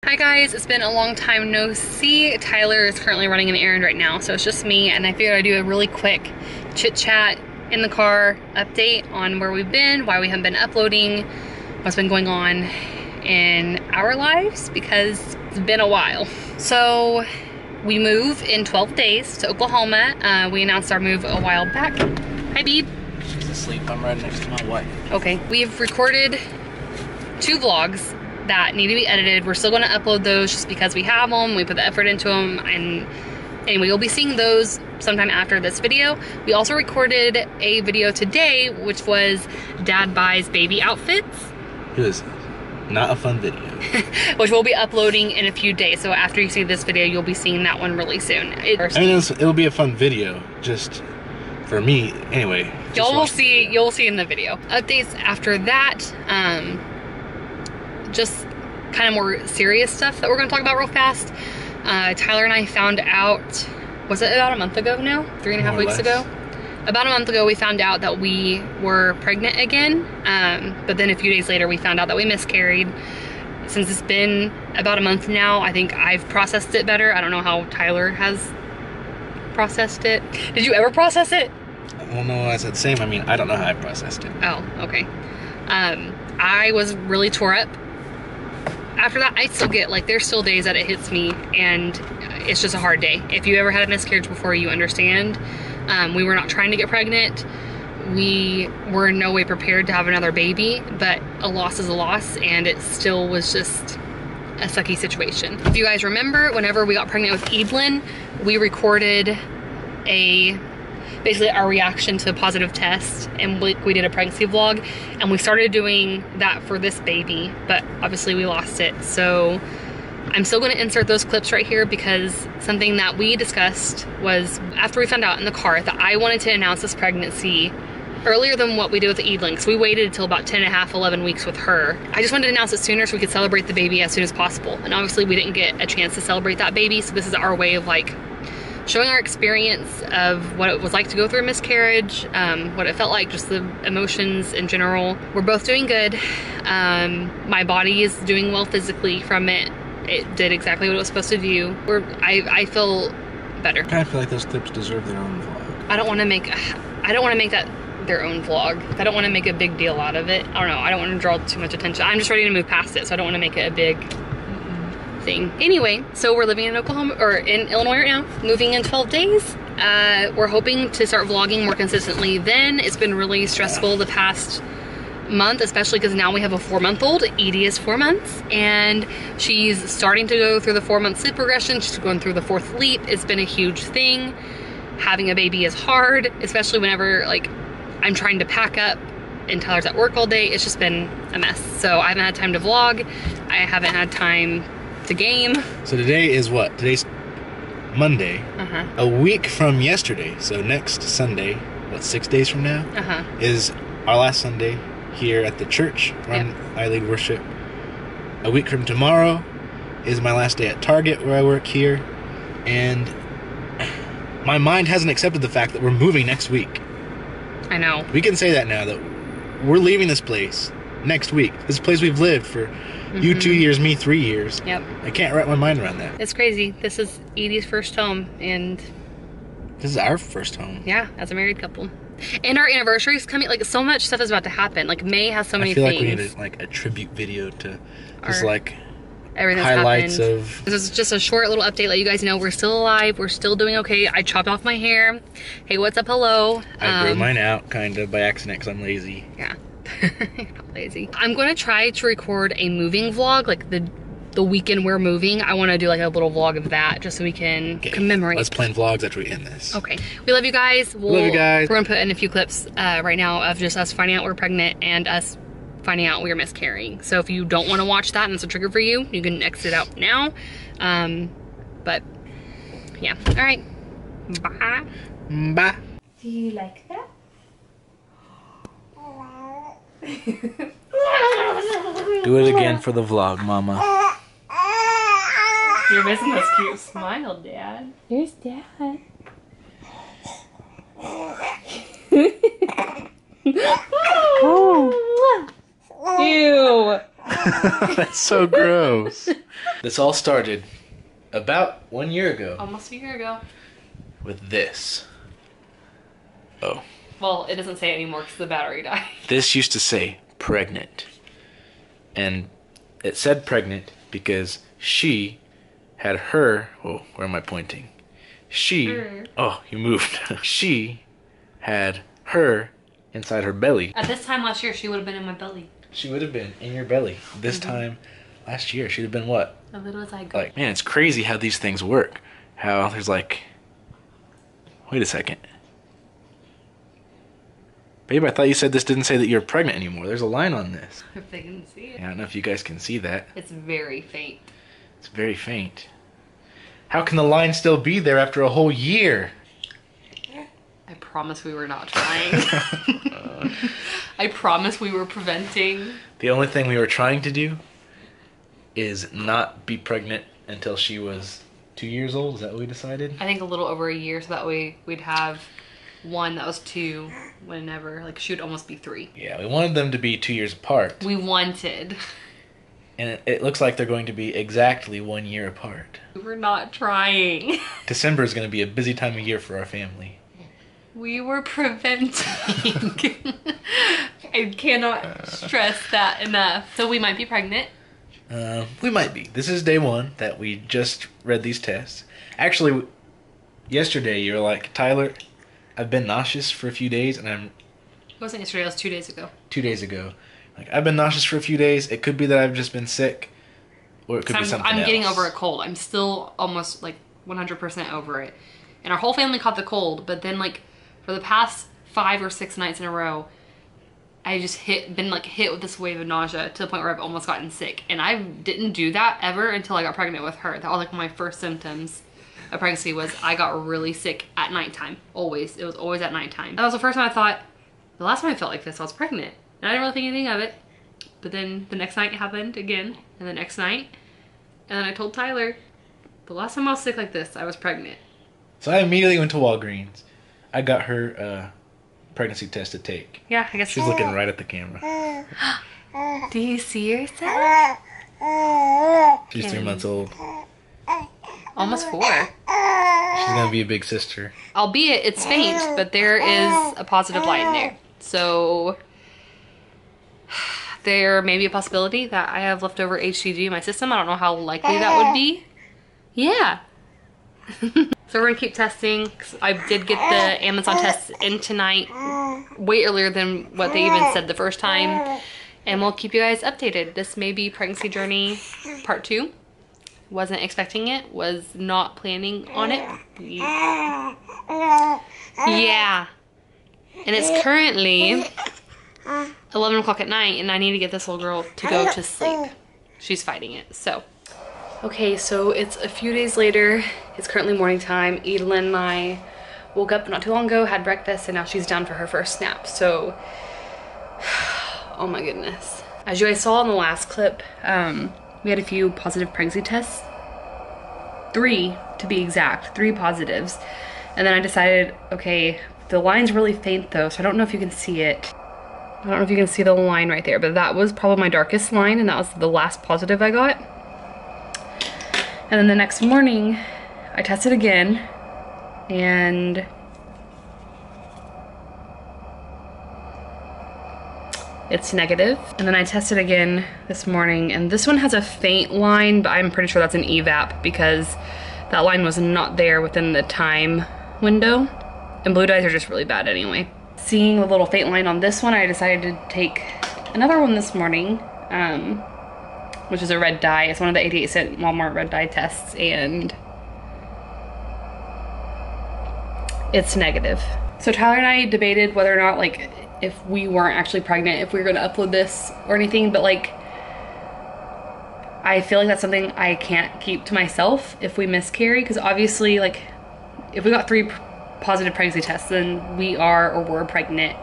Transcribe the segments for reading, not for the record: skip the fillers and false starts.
Hi guys, it's been a long time no see. Tyler is currently running an errand right now, so it's just me, and I figured I'd do a really quick chit chat in the car update on where we've been, why we haven't been uploading, what's been going on in our lives, because it's been a while. So we move in 12 days to Oklahoma. We announced our move a while back. Hi Beeb. She's asleep. I'm right next to my wife. Okay. We've recorded 2 vlogs that need to be edited. We're still going to upload those just because we have them. We put the effort into them, and anyway, you'll be seeing those sometime after this video. We also recorded a video today, which was Dad buys baby outfits. It was not a fun video. Which we'll be uploading in a few days. So after you see this video, you'll be seeing that one really soon. It'll be a fun video, just for me anyway. You'll see in the video. Updates after that. Just kind of more serious stuff that we're going to talk about real fast. Tyler and I found out, was it about a month ago now? 3.5 weeks ago? About a month ago, we found out that we were pregnant again. But then a few days later, we found out that we miscarried. Since it's been about a month now, I think I've processed it better. I don't know how Tyler has processed it. Did you ever process it? Well, no, I said the same. I mean, I don't know how I processed it. Oh, okay. I was really tore up. After that, I still get, like, there's still days that it hits me, and it's just a hard day. If you ever had a miscarriage before, you understand. We were not trying to get pregnant. We were in no way prepared to have another baby, but a loss is a loss, and it still was just a sucky situation. If you guys remember, whenever we got pregnant with Evelyn, we recorded basically our reaction to a positive test, and we did a pregnancy vlog, and we started doing that for this baby, but obviously we lost it. So I'm still going to insert those clips right here, because something that we discussed was after we found out in the car that I wanted to announce this pregnancy earlier than what we did with Evelyn, because we waited until about 10.5, 11 weeks with her. I just wanted to announce it sooner so we could celebrate the baby as soon as possible, and obviously we didn't get a chance to celebrate that baby, so this is our way of, like, showing our experience of what it was like to go through a miscarriage, what it felt like, just the emotions in general. We're both doing good. My body is doing well physically from it. It did exactly what it was supposed to do. I feel better. I kind of feel like those clips deserve their own vlog. I don't want to make that their own vlog. I don't want to make a big deal out of it. I don't know. I don't want to draw too much attention. I'm just ready to move past it, so I don't want to make it a big thing. Anyway, so we're living in Oklahoma, or in Illinois right now, moving in 12 days. We're hoping to start vlogging more consistently then. It's been really stressful the past month, especially because now we have a 4-month-old. Edie is 4 months, and she's starting to go through the 4-month sleep progression. She's going through the 4th leap. It's been a huge thing. Having a baby is hard, especially whenever, like, I'm trying to pack up and Tyler's at work all day. It's just been a mess. So I haven't had time to vlog. I haven't had time to game. So today is what? Today's Monday. A week from yesterday. So next Sunday, what, 6 days from now? Is our last Sunday here at the church where I lead worship. A week from tomorrow is my last day at Target where I work here. And my mind hasn't accepted the fact that we're moving next week. I know. We can say that now, that we're leaving this place next week. This place we've lived for you 2 years, me 3 years. Yep. I can't wrap my mind around that. It's crazy. This is Edie's first home, and this is our first home. Yeah, as a married couple. And our anniversary is coming. Like, so much stuff is about to happen. Like, May has so many things. I feel like we need like a tribute video to just like everything's highlights happened. of. This is just a short little update, let you guys know we're still alive. We're still doing okay. I chopped off my hair. Hey, what's up? Hello. I grew mine out kind of by accident because I'm lazy. Yeah. You're not lazy. I'm going to try to record a moving vlog, like the weekend we're moving. I want to do like a little vlog of that just so we can commemorate. Let's plan vlogs after we end this. Okay. We love you guys. Love you guys. We're going to put in a few clips right now of just us finding out we're pregnant and us finding out we're miscarrying. So if you don't want to watch that and it's a trigger for you, you can exit out now. But yeah. All right. Bye. Bye. Do you like that? Do it again for the vlog, Mama. You're missing this cute smile, Dad. Here's Dad. Oh. Ew. That's so gross. This all started about 1 year ago. Almost a year ago. With this. Oh. Well, it doesn't say it anymore because the battery died. This used to say pregnant. And it said pregnant because she had her... Oh, where am I pointing? She... Oh, you moved. She had her inside her belly. At this time last year, she would have been in my belly. She would have been in your belly. This time last year, she'd have been what? A little as I go. Like, man, it's crazy how these things work. How there's like... Wait a second. Babe, I thought you said this didn't say that you're pregnant anymore. There's a line on this. If they can see it. Yeah, I don't know if you guys can see that. It's very faint. It's very faint. How can the line still be there after a whole year? I promise we were not trying. I promise we were preventing. The only thing we were trying to do is not be pregnant until she was 2 years old. Is that what we decided? I think a little over a year, so that way we'd have one that was 2 whenever. Like, she would almost be 3. Yeah, we wanted them to be 2 years apart. We wanted. And it looks like they're going to be exactly 1 year apart. We were not trying. December is going to be a busy time of year for our family. We were preventing. I cannot stress that enough. So we might be pregnant. We might be. This is day 1 that we just read these tests. Actually, yesterday you were like, Tyler, I've been nauseous for a few days, and It wasn't yesterday, it was 2 days ago. 2 days ago. Like, I've been nauseous for a few days. It could be that I've just been sick, or it could be something else. I'm getting over a cold. I'm still almost like 100% over it. And our whole family caught the cold, but then like for the past 5 or 6 nights in a row, I just been hit with this wave of nausea to the point where I've almost gotten sick. And I didn't do that ever until I got pregnant with her. That was like my first symptoms of pregnancy was I got really sick at nighttime. Always. It was always at nighttime. That was the first time I thought, the last time I felt like this, I was pregnant. And I didn't really think anything of it. But then the next night it happened again, and the next night. And then I told Tyler, the last time I was sick like this, I was pregnant. So I immediately went to Walgreens. I got her pregnancy test to take. Yeah, I guess. She's looking right at the camera. Do you see yourself? She's 3 months old. Almost 4. She's gonna be a big sister. Albeit it's faint, but there is a positive light in there. So there may be a possibility that I have leftover HCG in my system. I don't know how likely that would be. Yeah. So we're gonna keep testing. I did get the Amazon tests in tonight, way earlier than what they even said the first time. And we'll keep you guys updated. This may be pregnancy journey part 2. Wasn't expecting it, was not planning on it. Yeah. And it's currently 11 o'clock at night, and I need to get this little girl to go to sleep. She's fighting it, so. Okay, so it's a few days later. It's currently morning time. Edelyn and I woke up not too long ago, had breakfast, and now she's down for her first nap. So, oh my goodness. As you guys saw in the last clip, we had a few positive pregnancy tests. 3 to be exact, 3 positives. And then I decided, okay, the line's really faint though, so I don't know if you can see it. I don't know if you can see the line right there, but that was probably my darkest line, and that was the last positive I got. And then the next morning, I tested again, and it's negative. And then I tested again this morning, and this one has a faint line, but I'm pretty sure that's an evap because that line was not there within the time window. And blue dyes are just really bad anyway. Seeing the little faint line on this one, I decided to take another one this morning, which is a red dye. It's one of the 88-cent Walmart red dye tests, and it's negative. So Tyler and I debated whether or not, like, if we weren't actually pregnant, if we were gonna upload this or anything, but like, I feel like that's something I can't keep to myself if we miscarry, because obviously, like, if we got 3 positive pregnancy tests, then we are or were pregnant.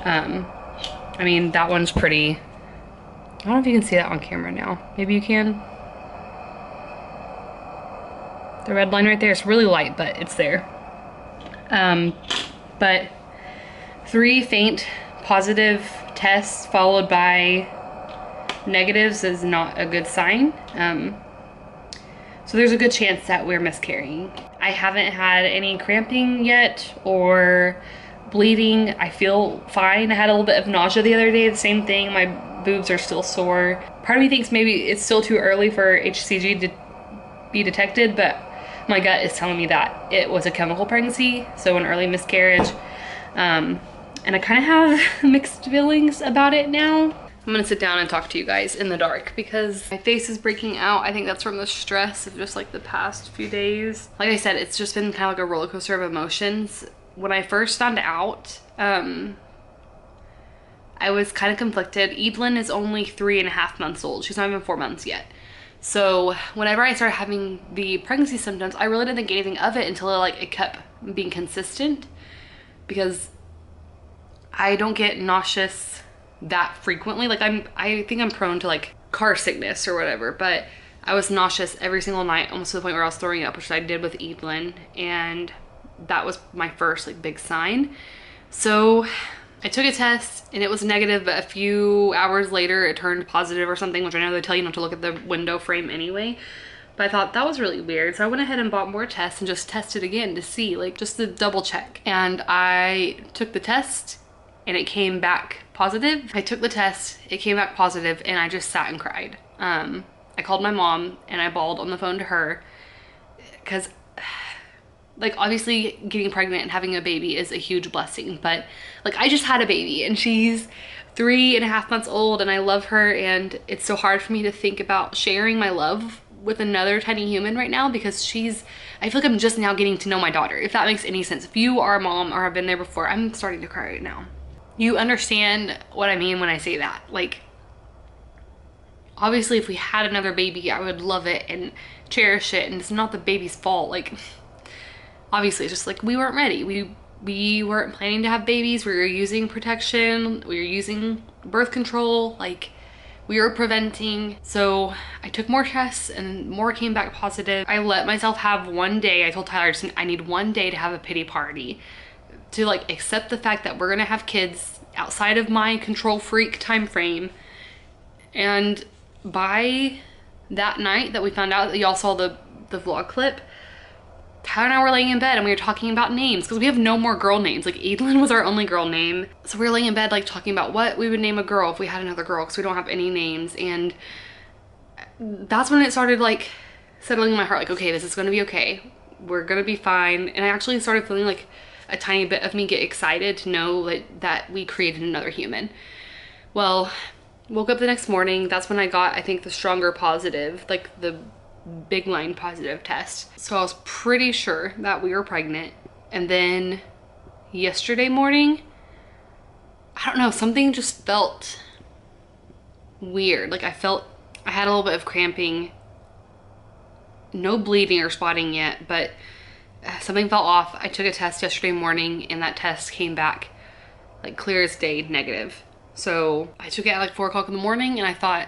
I mean, that one's pretty, I don't know if you can see that on camera now. Maybe you can. The red line right there, it's really light, but it's there. But 3 faint positive tests followed by negatives is not a good sign. So there's a good chance that we're miscarrying. I haven't had any cramping yet or bleeding. I feel fine. I had a little bit of nausea the other day, the same thing. My boobs are still sore. Part of me thinks maybe it's still too early for HCG to be detected, but my gut is telling me that it was a chemical pregnancy, so an early miscarriage. And I kind of have mixed feelings about it now. I'm gonna sit down and talk to you guys in the dark because my face is breaking out. I think that's from the stress of just like the past few days. Like I said, it's just been kind of like a roller coaster of emotions. When I first found out, I was kind of conflicted. Evelyn is only 3.5 months old. She's not even 4 months yet. So whenever I started having the pregnancy symptoms, I really didn't think anything of it until it kept being consistent, because I don't get nauseous that frequently. Like I think I'm prone to like car sickness or whatever, but I was nauseous every single night, almost to the point where I was throwing up, which I did with Evelyn, and that was my first like big sign. So I took a test and it was negative, but a few hours later it turned positive or something, which I know they tell you not to look at the window frame anyway. But I thought that was really weird. So I went ahead and bought more tests and just tested again to see, like, just to double check. And I took the test and it came back positive. I took the test, it came back positive, and I just sat and cried. I called my mom and I bawled on the phone to her because, like, obviously getting pregnant and having a baby is a huge blessing, but like I just had a baby and she's 3.5 months old and I love her, and it's so hard for me to think about sharing my love with another tiny human right now because I feel like I'm just now getting to know my daughter, if that makes any sense. If you are a mom or have been there before, I'm starting to cry right now. You understand what I mean when I say that. Like, obviously if we had another baby, I would love it and cherish it, and it's not the baby's fault. Like, obviously it's just like we weren't ready. We weren't planning to have babies. We were using protection. We were using birth control. Like, we were preventing. So I took more tests and more came back positive. I let myself have one day. I told Tyler, I need one day to have a pity party, to like accept the fact that we're gonna have kids outside of my control freak time frame. And by that night that we found out, that y'all saw the vlog clip, Tyler and I were laying in bed and we were talking about names because we have no more girl names. Like, Evelyn was our only girl name. So we were laying in bed like talking about what we would name a girl if we had another girl, because we don't have any names. And that's when it started like settling in my heart, like, okay, this is gonna be okay. We're gonna be fine. And I actually started feeling like a tiny bit of me get excited to know that we created another human. Well, woke up the next morning. That's when I got, I think, the stronger positive, like the big line positive test. So I was pretty sure that we were pregnant. And then yesterday morning, I don't know, something just felt weird. Like, I had a little bit of cramping, no bleeding or spotting yet, but something felt off. I took a test yesterday morning and that test came back like clear as day, negative. So I took it at like 4 o'clock in the morning and I thought,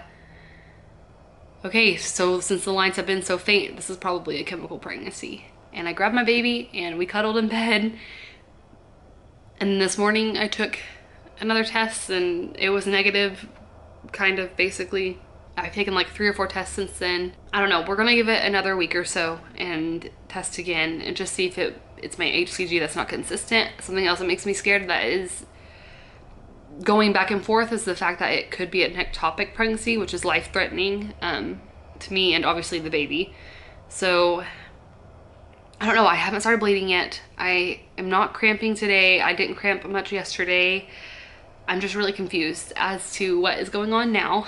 okay, so since the lines have been so faint, this is probably a chemical pregnancy. And I grabbed my baby and we cuddled in bed. And this morning I took another test and it was negative, kind of, basically. I've taken like 3 or 4 tests since then. I don't know, we're gonna give it another week or so and test again and just see if it's my HCG that's not consistent. Something else that makes me scared that is going back and forth is the fact that it could be an ectopic pregnancy, which is life-threatening to me and obviously the baby. So I don't know, I haven't started bleeding yet. I am not cramping today. I didn't cramp much yesterday. I'm just really confused as to what is going on now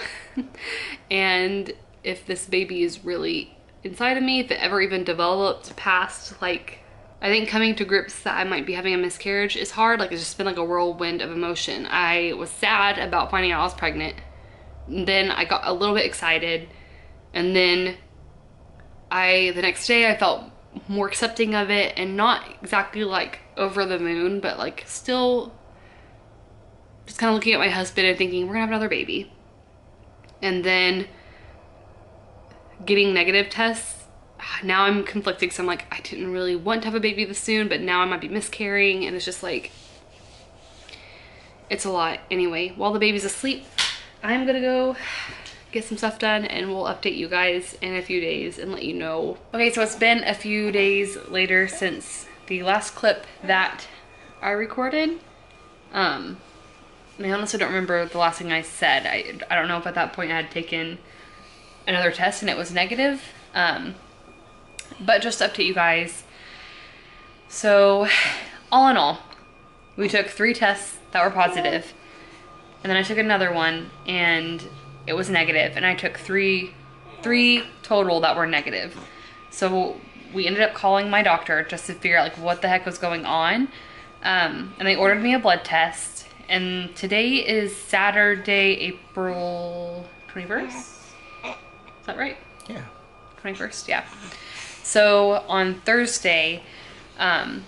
and if this baby is really inside of me, if it ever even developed past, like, I think coming to grips that I might be having a miscarriage is hard. Like, it's just been like a whirlwind of emotion. I was sad about finding out I was pregnant. Then I got a little bit excited. And then the next day I felt more accepting of it, and not exactly like over the moon, but like still just kind of looking at my husband and thinking, we're gonna have another baby. And then getting negative tests, now I'm conflicted because I'm like, I didn't really want to have a baby this soon, but now I might be miscarrying, and it's just like, it's a lot. Anyway, while the baby's asleep, I'm gonna go get some stuff done, and we'll update you guys in a few days and let you know. Okay, so it's been a few days later since the last clip that I recorded. I honestly don't remember the last thing I said. I don't know if at that point I had taken another test and it was negative. But just to update you guys. So all in all, we took 3 tests that were positive, and then I took another one and it was negative, and I took three total that were negative. So we ended up calling my doctor just to figure out like what the heck was going on. And they ordered me a blood test, and today is Saturday, April 21st. Is that right? Yeah. 21st, yeah. So on Thursday, I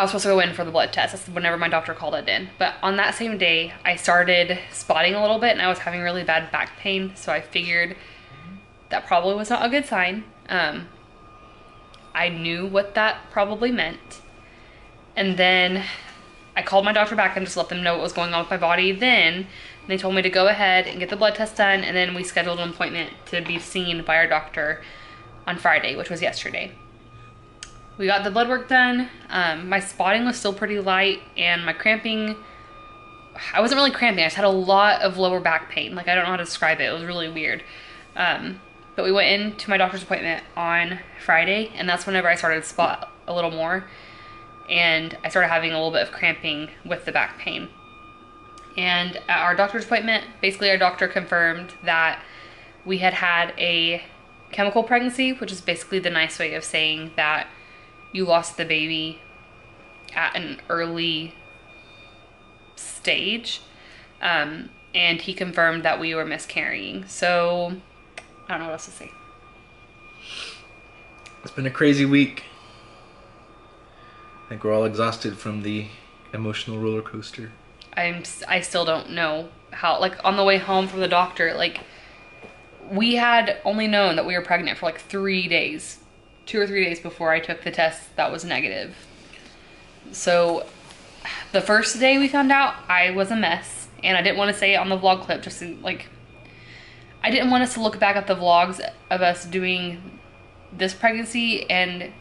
was supposed to go in for the blood test. That's whenever my doctor called it in. But on that same day, I started spotting a little bit, and I was having really bad back pain. So I figured that probably was not a good sign. I knew what that probably meant. And then I called my doctor back and just let them know what was going on with my body then. They told me to go ahead and get the blood test done, and then we scheduled an appointment to be seen by our doctor on Friday, which was yesterday. We got the blood work done. My spotting was still pretty light, and my cramping, I wasn't really cramping, I just had a lot of lower back pain. Like, I don't know how to describe it. It was really weird. But we went into my doctor's appointment on Friday, and that's whenever I started to spot a little more. And I started having a little bit of cramping with the back pain. And at our doctor's appointment, basically our doctor confirmed that we had had a chemical pregnancy, which is basically the nice way of saying that you lost the baby at an early stage. And he confirmed that we were miscarrying. So I don't know what else to say. It's been a crazy week. I think we're all exhausted from the emotional roller coaster. I still don't know how, like, on the way home from the doctor, like, we had only known that we were pregnant for like 3 days, 2 or 3 days before I took the test that was negative. So the first day we found out, I was a mess, and I didn't want to say it on the vlog clip, just like, I didn't want us to look back at the vlogs of us doing this pregnancy and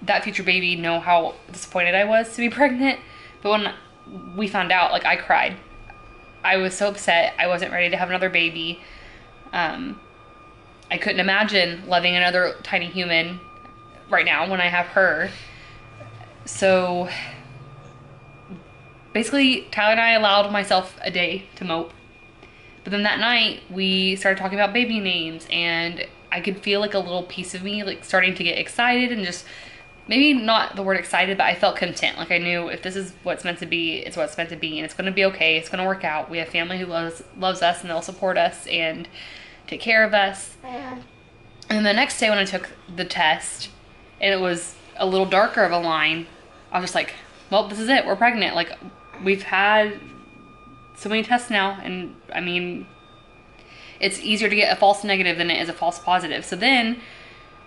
that future baby know how disappointed I was to be pregnant. But when we found out, like, I cried. I was so upset. I wasn't ready to have another baby. I couldn't imagine loving another tiny human right now when I have her. So basically, Tyler and I allowed myself a day to mope. But then that night, we started talking about baby names, and I could feel like a little piece of me like starting to get excited, and just, maybe not the word excited, but I felt content. Like, I knew if this is what's meant to be, it's what's meant to be, and it's going to be okay. It's going to work out. We have family who loves us, and they'll support us and take care of us. And then the next day when I took the test, and it was a little darker of a line, I was just like, well, this is it. We're pregnant. Like, we've had so many tests now, and I mean, it's easier to get a false negative than it is a false positive. So then,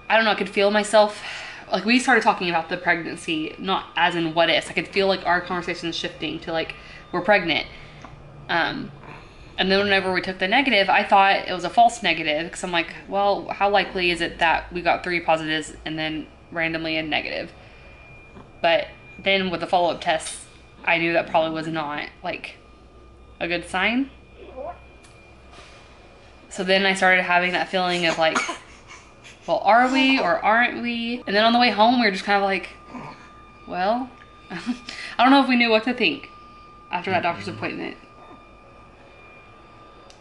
I don't know, I could feel myself, like, we started talking about the pregnancy, not as in what ifs. I could feel like our conversation is shifting to like, we're pregnant. And then whenever we took the negative, I thought it was a false negative, because I'm like, well, how likely is it that we got 3 positives and then randomly a negative? But then with the follow-up tests, I knew that probably was not like a good sign. So then I started having that feeling of like, well, are we or aren't we? And then on the way home, we were just kind of like, well, I don't know if we knew what to think after that doctor's appointment.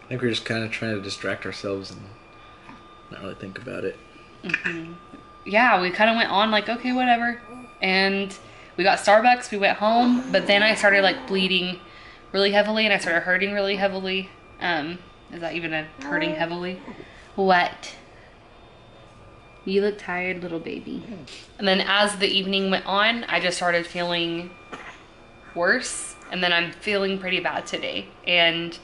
I think we're just kind of trying to distract ourselves and not really think about it. Mm-hmm. Yeah, we kind of went on like, okay, whatever. And we got Starbucks, we went home, but then I started like bleeding really heavily, and I started hurting really heavily. Is that even a hurting heavily? What? You look tired, little baby. And then as the evening went on, I just started feeling worse, and then I'm feeling pretty bad today. And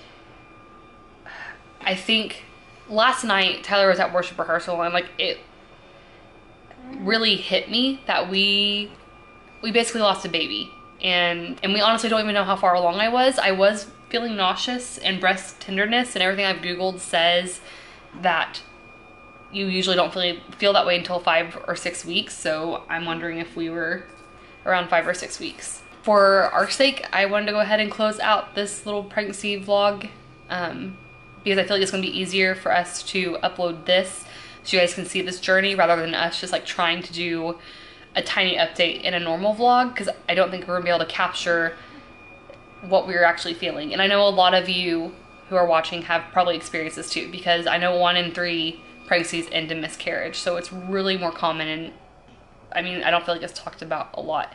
I think last night Tyler was at worship rehearsal, and like, it really hit me that we basically lost a baby, and we honestly don't even know how far along I was feeling nauseous, and breast tenderness, and everything I've Googled says that you usually don't feel that way until 5 or 6 weeks. So I'm wondering if we were around 5 or 6 weeks. For our sake, I wanted to go ahead and close out this little pregnancy vlog because I feel like it's gonna be easier for us to upload this so you guys can see this journey rather than us just like trying to do a tiny update in a normal vlog, because I don't think we're gonna be able to capture what we were actually feeling. And I know a lot of you who are watching have probably experienced this too, because I know 1 in 3 pregnancies end in miscarriage, so it's really more common, and I mean, I don't feel like it's talked about a lot.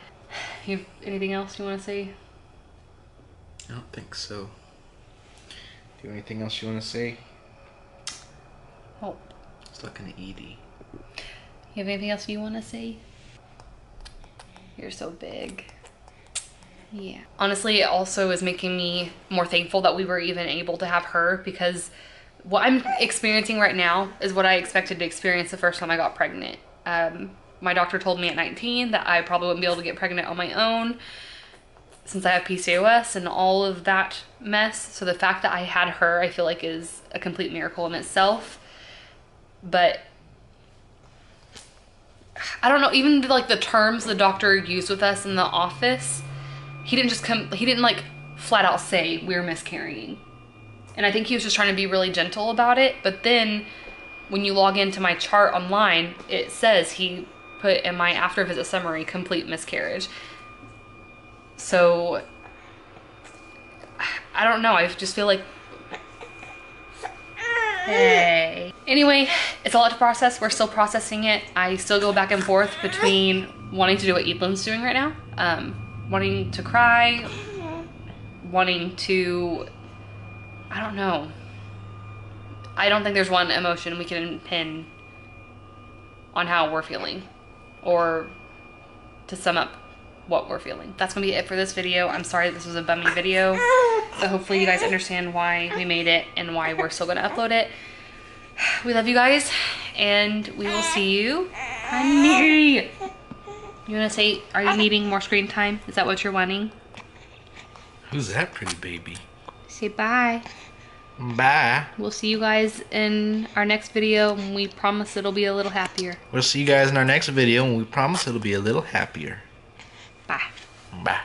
You have anything else you want to say? I don't think so. Do you have anything else you want to say? Oh. It's looking at Edie. You have anything else you want to say? You're so big. Yeah. Honestly, it also is making me more thankful that we were even able to have her, because what I'm experiencing right now is what I expected to experience the first time I got pregnant. My doctor told me at 19 that I probably wouldn't be able to get pregnant on my own since I have PCOS and all of that mess. So the fact that I had her, I feel like is a complete miracle in itself. But I don't know, even like the terms the doctor used with us in the office, he didn't like flat out say we're miscarrying. And I think he was just trying to be really gentle about it. But then when you log into my chart online, it says he put in my after visit summary, complete miscarriage. So I don't know, I just feel like, hey. Anyway, it's a lot to process. We're still processing it. I still go back and forth between wanting to do what Ethan's doing right now, wanting to cry, wanting to, I don't know. I don't think there's one emotion we can pin on how we're feeling or to sum up what we're feeling. That's gonna be it for this video. I'm sorry this was a bummy video, so hopefully you guys understand why we made it and why we're still gonna upload it. We love you guys, and we will see you. Honey, you wanna say, are you needing more screen time? Is that what you're wanting? Who's that pretty baby? Say bye. Bye. We'll see you guys in our next video, and we promise it'll be a little happier. We'll see you guys in our next video, and we promise it'll be a little happier. Bye. Bye.